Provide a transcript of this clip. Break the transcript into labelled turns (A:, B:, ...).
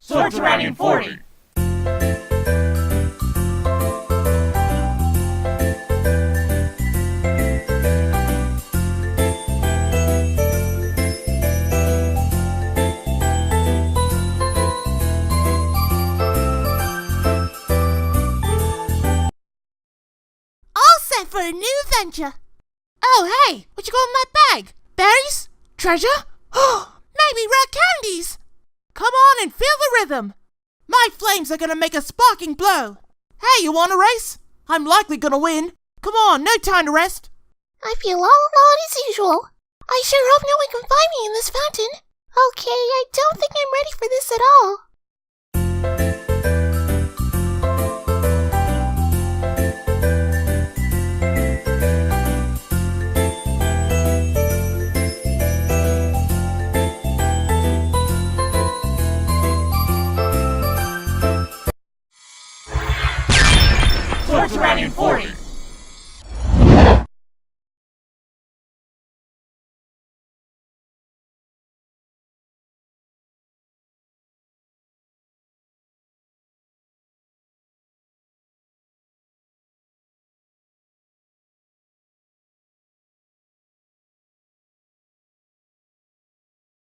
A: Subterranean 40!
B: All set for a new adventure. Oh, hey, what you got in my bag? Berries? Treasure? Maybe rare candies? Come on and feel the rhythm. My flames are gonna make a sparking blow. Hey, you want a race? I'm likely gonna win. Come on, no time to rest.
C: I feel all alone as usual. I sure hope no one can find me in this fountain. Okay, I don't think I'm ready for this at all.
A: Subterranean 40!